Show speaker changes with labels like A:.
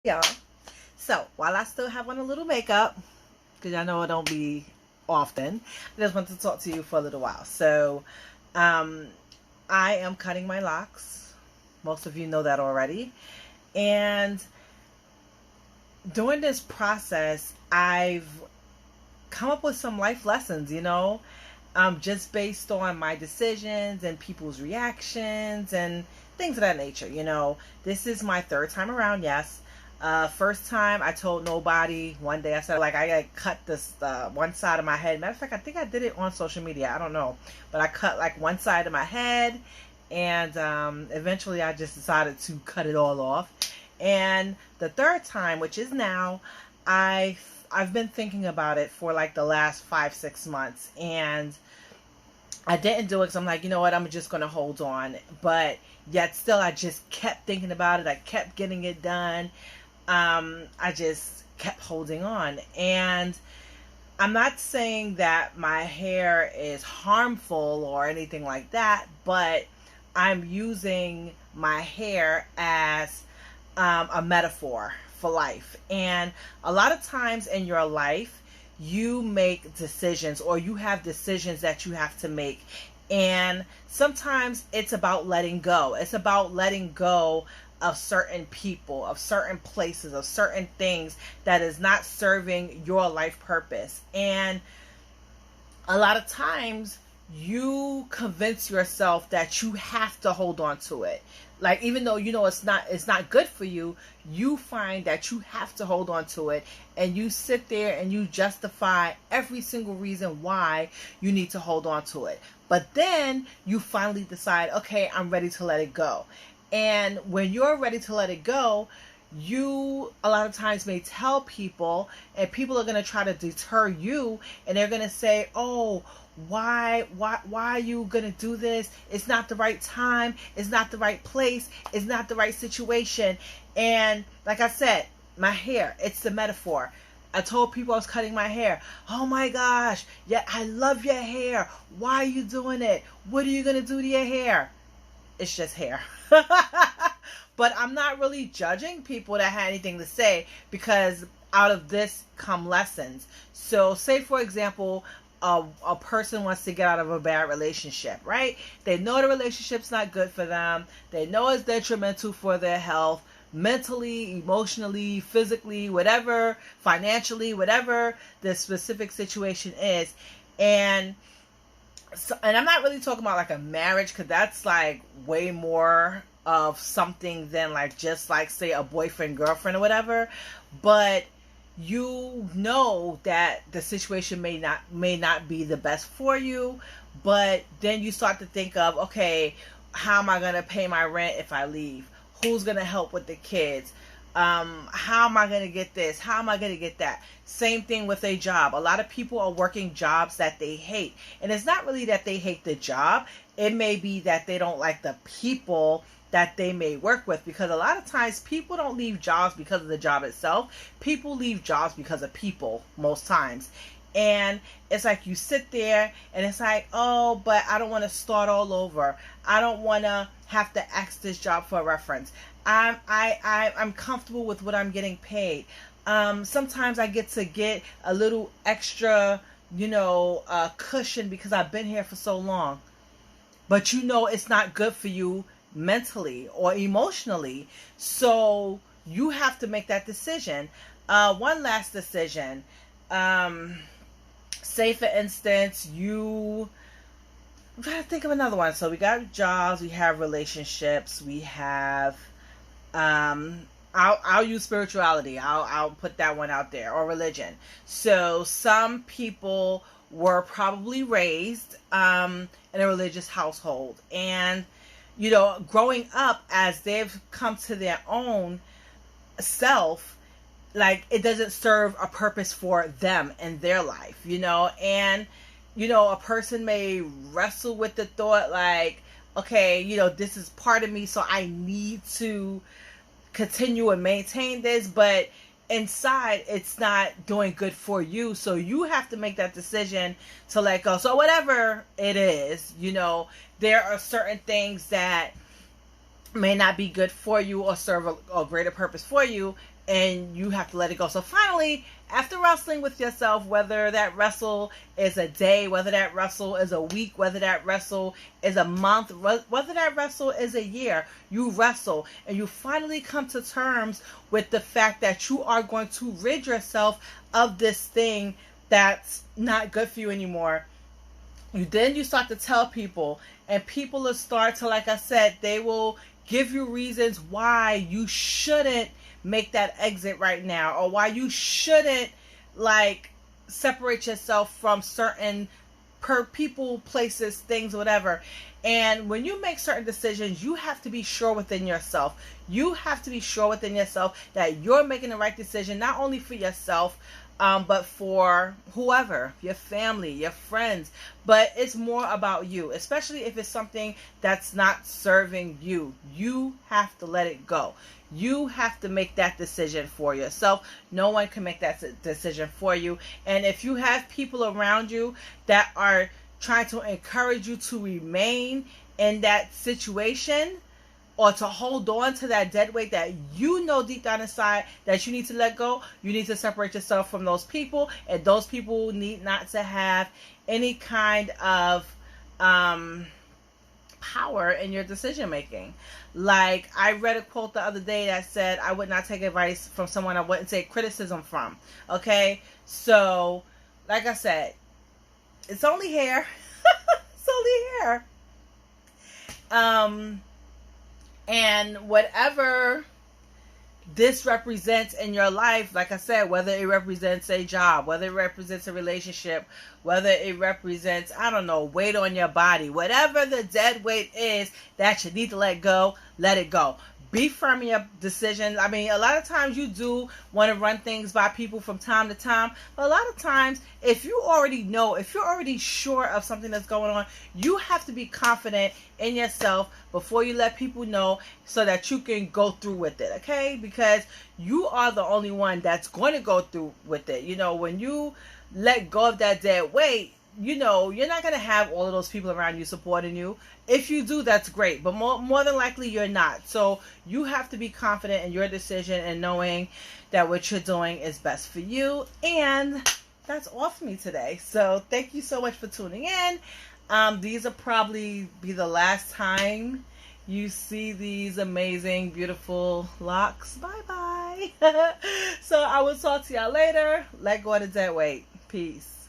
A: Y'all. So while I still have on a little makeup, because I know it don't be often, I just want to talk to you for a little while. So um, I am cutting my locks. Most of you know that already. And during this process, I've come up with some life lessons, just based on my decisions and people's reactions and things of that nature. This is my third time around, yes. First time I told nobody. One day I said, like, I cut this one side of my head. Matter of fact, I think I did it on social media. I don't know. But I cut like one side of my head, and eventually I just decided to cut it all off. And the third time, which is now, I've been thinking about it for like the last 5-6 months, and I didn't do it because I'm like, you know what, I'm just going to hold on. But yet still, I just kept thinking about it. I kept getting it done. I just kept holding on. And I'm not saying that my hair is harmful or anything like that, but I'm using my hair as a metaphor for life. And a lot of times in your life, you make decisions, or you have decisions that you have to make. And sometimes it's about letting go. It's about letting go of certain people, of certain places, of certain things that is not serving your life purpose. And a lot of times you convince yourself that you have to hold on to it. Like, even though you know it's not good for you, you find that you have to hold on to it, and you sit there and you justify every single reason why you need to hold on to it. But then you finally decide, okay, I'm ready to let it go. And when you're ready to let it go, you a lot of times may tell people, and people are going to try to deter you, and they're going to say, oh, why are you gonna do this? It's not the right time, it's not the right place, it's not the right situation. And like I said, my hair, it's the metaphor. I told people I was cutting my hair. Oh my gosh, yeah, I love your hair. Why are you doing it? What are you gonna do to your hair? It's just hair. But I'm not really judging people that had anything to say, because out of this come lessons. So say, for example, a person wants to get out of a bad relationship, right? They know the relationship's not good for them. They know it's detrimental for their health, mentally, emotionally, physically, whatever, financially, whatever the specific situation is. And I'm not really talking about like a marriage, because that's like way more of something than like just like, say, a boyfriend, girlfriend, or whatever. But you know that the situation may not be the best for you, but then you start to think of, okay, how am I going to pay my rent if I leave? Who's going to help with the kids? How am I going to get this? How am I going to get that? Same thing with a job. A lot of people are working jobs that they hate, and it's not really that they hate the job. It may be that they don't like the people that they may work with, because a lot of times people don't leave jobs because of the job itself. People leave jobs because of people most times. And it's like you sit there and it's like, oh, but I don't want to start all over. I don't want to have to ask this job for a reference. I'm comfortable with what I'm getting paid. Sometimes I get a little extra, cushion because I've been here for so long. But it's not good for you mentally or emotionally. So you have to make that decision. One last decision. Say, for instance, I'm trying to think of another one. So we got jobs, we have relationships, we have, I'll use spirituality. I'll put that one out there, or religion. So some people were probably raised in a religious household, and growing up, as they've come to their own self, like, it doesn't serve a purpose for them in their life, and a person may wrestle with the thought, like, okay, this is part of me, so I need to continue and maintain this, but inside it's not doing good for you, so you have to make that decision to let go. So whatever it is, there are certain things that may not be good for you or serve a greater purpose for you, and you have to let it go. So finally, after wrestling with yourself, whether that wrestle is a day, whether that wrestle is a week, whether that wrestle is a month, whether that wrestle is a year, you wrestle and you finally come to terms with the fact that you are going to rid yourself of this thing that's not good for you anymore. Then you start to tell people, and people will start to, like I said, they will give you reasons why you shouldn't make that exit right now, or why you shouldn't like separate yourself from certain people, places, things, whatever. And when you make certain decisions, you have to be sure within yourself. You have to be sure within yourself that you're making the right decision, not only for yourself, but for whoever, your family, your friends. But it's more about you, especially if it's something that's not serving you. You have to let it go. You have to make that decision for yourself. No one can make that decision for you. And if you have people around you that are trying to encourage you to remain in that situation, or to hold on to that dead weight that you know deep down inside that you need to let go, you need to separate yourself from those people. And those people need not to have any kind of power in your decision making. Like, I read a quote the other day that said, I would not take advice from someone I wouldn't take criticism from. Okay? So, like I said, it's only hair. It's only hair. And whatever this represents in your life, like I said, whether it represents a job, whether it represents a relationship, whether it represents, I don't know, weight on your body, whatever the dead weight is that you need to let go, let it go. Be firm in your decisions. I mean, a lot of times you do want to run things by people from time to time. But a lot of times, if you already know, if you're already sure of something that's going on, you have to be confident in yourself before you let people know, so that you can go through with it, okay? Because you are the only one that's going to go through with it. You know, when you let go of that dead weight, you know, you're not going to have all of those people around you supporting you. If you do, that's great. But more than likely, you're not. So you have to be confident in your decision and knowing that what you're doing is best for you. And that's all for me today. So thank you so much for tuning in. These will probably be the last time you see these amazing, beautiful locks. Bye-bye. So I will talk to y'all later. Let go of the dead weight. Peace.